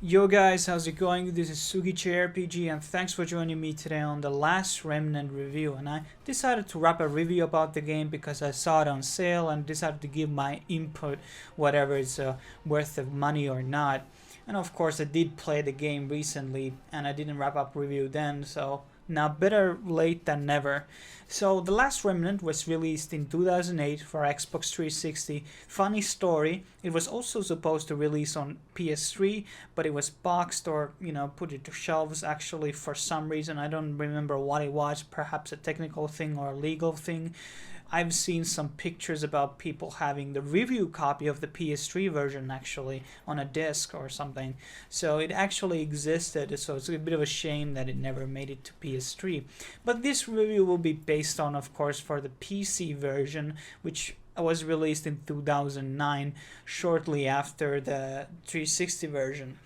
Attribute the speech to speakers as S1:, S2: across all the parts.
S1: Yo guys, how's it going? This is Sugi JRPG and thanks for joining me today on the last Remnant review. And I decided to wrap a review about the game because I saw it on sale and decided to give my input, whatever it's worth of money or not. And of course, I did play the game recently and I didn't wrap up review then, so now better late than never. So The Last Remnant was released in 2008 for Xbox 360. Funny story, it was also supposed to release on PS3, but it was boxed or, put it to shelves actually for some reason. I don't remember what it was, perhaps a technical thing or a legal thing. I've seen some pictures about people having the review copy of the PS3 version actually on a disc or something. So it actually existed, so it's a bit of a shame that it never made it to PS3. But this review will be based on, of course, for the PC version, which was released in 2009, shortly after the 360 version.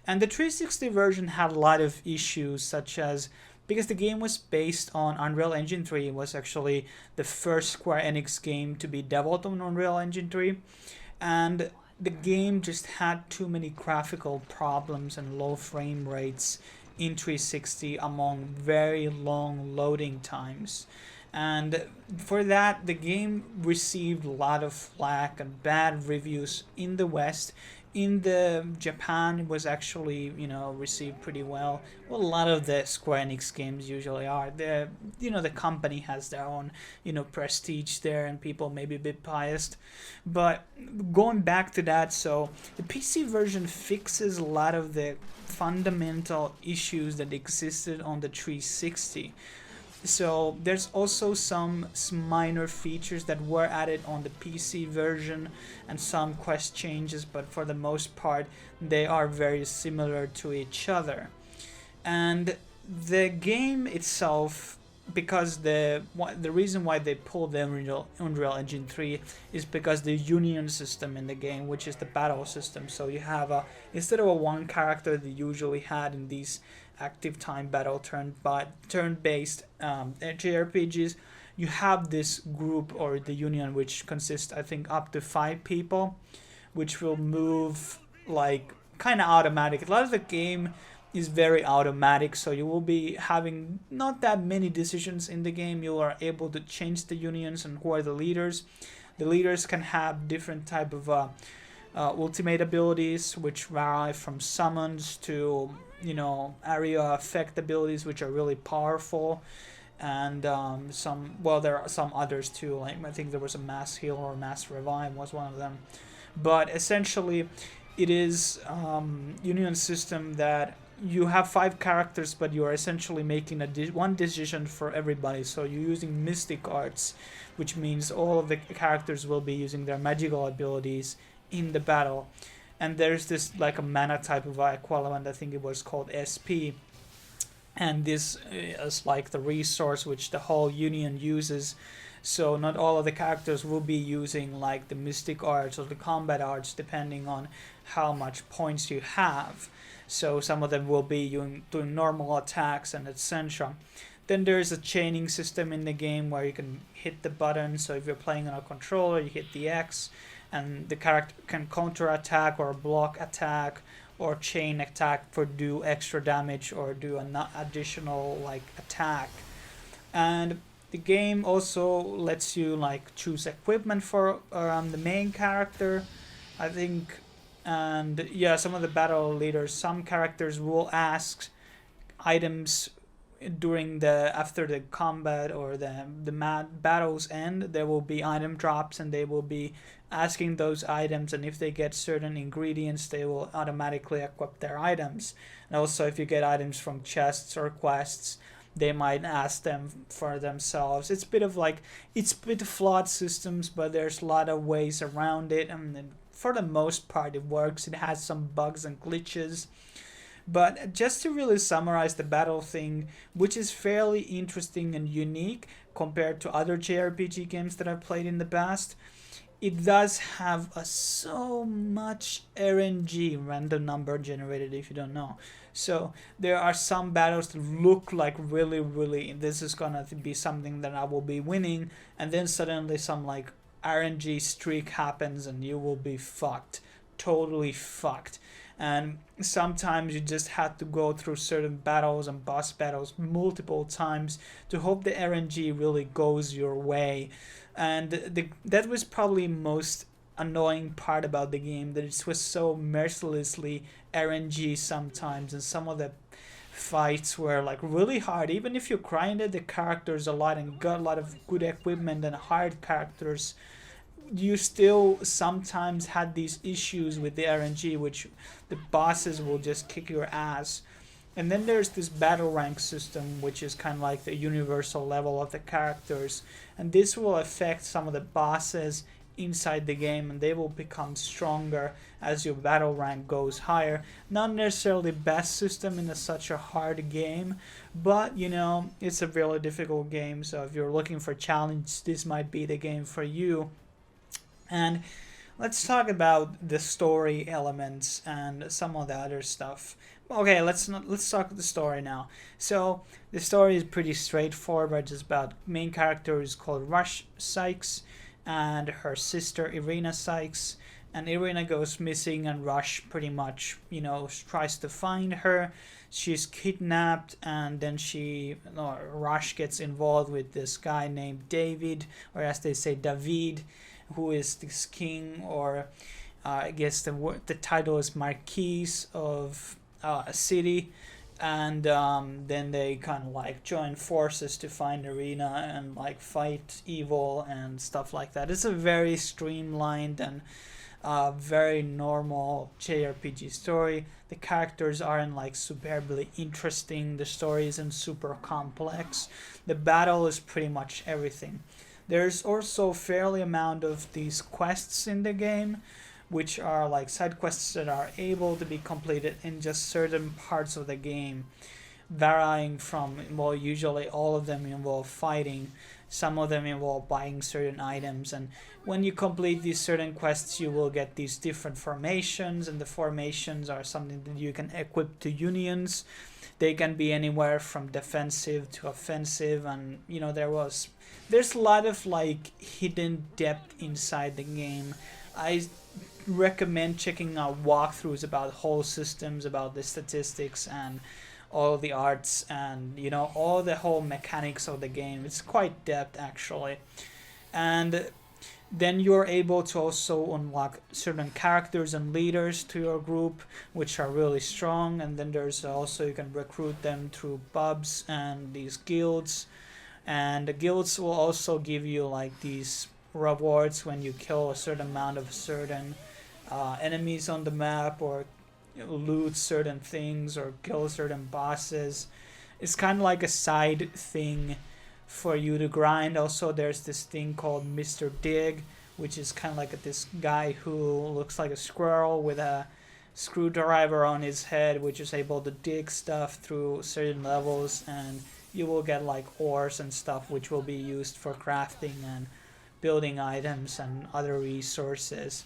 S1: And the 360 version had a lot of issues, such as because the game was based on Unreal Engine 3. It was actually the first Square Enix game to be developed on Unreal Engine 3. And the game just had too many graphical problems and low frame rates in 360 among very long loading times. And for that, the game received a lot of flack and bad reviews in the West. In the Japan, it was actually received pretty well. Well, a lot of the Square Enix games usually are. The company has their own prestige there, and people may be a bit biased. But going back to that, so the PC version fixes a lot of the fundamental issues that existed on the 360. So there's also some minor features that were added on the PC version and some quest changes, but for the most part they are very similar to each other. And the game itself, because the reason why they pulled the Unreal Engine 3 is because the union system in the game, which is the battle system. So you have instead of a one character they usually had in these active time battle turn-based JRPGs, you have this group or the union, which consists, I think, up to 5 people, which will move like kind of automatic. A lot of the game is very automatic, so you will be having not that many decisions in the game. You are able to change the unions and who are the leaders. The leaders can have different type of ultimate abilities, which vary from summons to area effect abilities, which are really powerful. And there are some others too, like I think there was a mass heal or mass revive was one of them. But essentially it is union system that you have 5 characters, but you are essentially making one decision for everybody. So you're using mystic arts, which means all of the characters will be using their magical abilities in the battle. And there's this like a mana type of equivalent, I think it was called SP, and this is like the resource which the whole union uses. So not all of the characters will be using like the mystic arts or the combat arts, depending on how much points you have. So some of them will be doing normal attacks and etc. Then there's a chaining system in the game where you can hit the button. So if you're playing on a controller, you hit the X and the character can counter attack or block attack or chain attack for do extra damage or do an additional like attack. And the game also lets you like choose equipment for the main character, I think. And yeah, some of the battle leaders, some characters will ask items during after the combat or the battles end. There will be item drops and they will be asking those items, and if they get certain ingredients they will automatically equip their items. And also if you get items from chests or quests, they might ask them for themselves. It's a bit of flawed systems, but there's a lot of ways around it, and for the most part it works. It has some bugs and glitches. But just to really summarize the battle thing, which is fairly interesting and unique compared to other JRPG games that I've played in the past, it does have so much RNG, random number generated, if you don't know. So there are some battles that look like really this is gonna be something that I will be winning, and then suddenly some like RNG streak happens and you will be fucked, totally fucked. and sometimes you just had to go through certain battles and boss battles multiple times to hope the RNG really goes your way. And that was probably most annoying part about the game, that it was so mercilessly RNG sometimes, and some of the fights were like really hard. Even if you grinded the characters a lot and got a lot of good equipment and hard characters, you still sometimes had these issues with the RNG, which the bosses will just kick your ass. And then there's this battle rank system, which is kind of like the universal level of the characters, and this will affect some of the bosses inside the game, and they will become stronger as your battle rank goes higher. Not necessarily the best system in such a hard game, but you know, it's a really difficult game, so if you're looking for challenge, this might be the game for you. And let's talk about the story elements and some of the other stuff. Okay, let's talk the story now. So the story is pretty straightforward. It's about main character is called Rush Sykes and her sister Irina Sykes. And Irina goes missing, and Rush pretty much, you know, tries to find her. She's kidnapped, and then Rush gets involved with this guy named David, or as they say, David, who is this king, or I guess the title is Marquis of a city. And then they kind of like join forces to find Irina and like fight evil and stuff like that. It's a very streamlined and very normal JRPG story. The characters aren't like superbly interesting. The story isn't super complex. The battle is pretty much everything. There's also fairly amount of these quests in the game, which are like side quests that are able to be completed in just certain parts of the game, varying from, well, usually all of them involve fighting, some of them involve buying certain items, and when you complete these certain quests you will get these different formations, and the formations are something that you can equip to unions. They can be anywhere from defensive to offensive, and you know, there's a lot of like hidden depth inside the game. I recommend checking out walkthroughs about whole systems, about the statistics and all the arts, and you know, all the whole mechanics of the game. It's quite depth actually. And then you're able to also unlock certain characters and leaders to your group, which are really strong. And then there's also, you can recruit them through pubs and these guilds, and the guilds will also give you like these rewards when you kill a certain amount of certain enemies on the map, or loot certain things, or kill certain bosses. It's kind of like a side thing for you to grind. Also, there's this thing called Mr. Dig, which is kind of like this guy who looks like a squirrel with a screwdriver on his head, which is able to dig stuff through certain levels, and you will get like ores and stuff, which will be used for crafting and building items and other resources.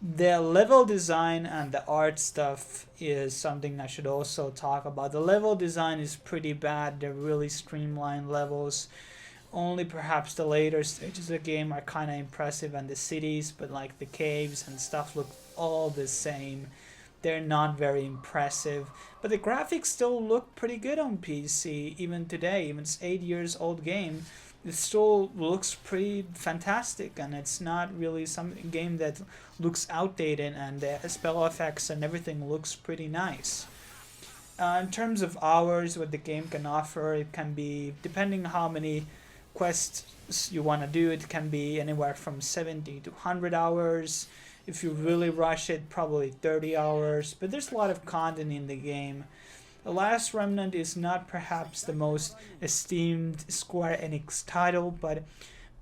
S1: The level design and the art stuff is something I should also talk about. The level design is pretty bad. They're really streamlined levels. Only perhaps the later stages of the game are kind of impressive, and the cities, but like the caves and stuff look all the same. They're not very impressive, but the graphics still look pretty good on PC even today. Even it's 8 years old game, it still looks pretty fantastic, and it's not really some game that looks outdated, and the spell effects and everything looks pretty nice. In terms of hours, what the game can offer, it can be, depending how many quests you want to do, it can be anywhere from 70 to 100 hours. If you really rush it, probably 30 hours, but there's a lot of content in the game. The Last Remnant is not perhaps the most esteemed Square Enix title, but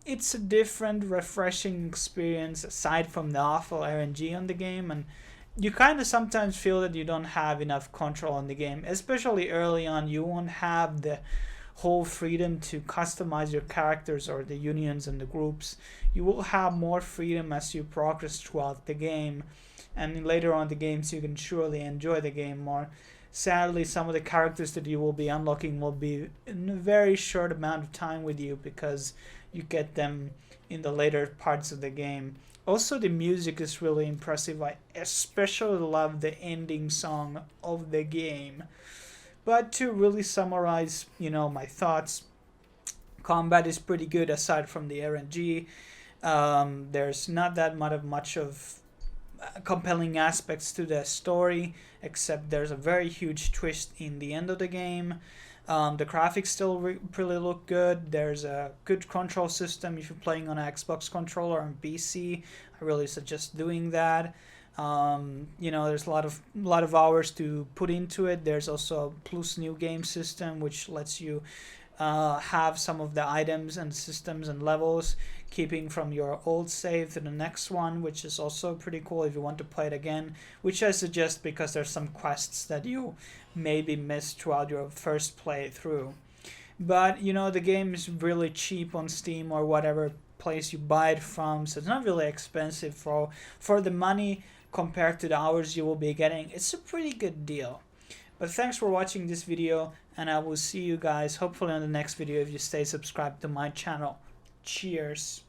S1: it's a different, refreshing experience aside from the awful RNG on the game, and you kind of sometimes feel that you don't have enough control on the game, especially early on. You won't have the whole freedom to customize your characters or the unions and the groups. You will have more freedom as you progress throughout the game, and later on the games you can surely enjoy the game more. Sadly, some of the characters that you will be unlocking will be in a very short amount of time with you, because you get them in the later parts of the game. Also, the music is really impressive. I especially love the ending song of the game. But to really summarize, my thoughts, combat is pretty good aside from the RNG. There's not that much of compelling aspects to the story, except there's a very huge twist in the end of the game. The graphics still really look good. There's a good control system if you're playing on an Xbox controller on PC. I really suggest doing that. There's a lot of hours to put into it. There's also a plus new game system which lets you have some of the items and systems and levels keeping from your old save to the next one, which is also pretty cool if you want to play it again, which I suggest because there's some quests that you maybe missed throughout your first playthrough. But the game is really cheap on Steam or whatever place you buy it from, so it's not really expensive for the money compared to the hours you will be getting. It's a pretty good deal. But thanks for watching this video, and I will see you guys hopefully on the next video if you stay subscribed to my channel. Cheers.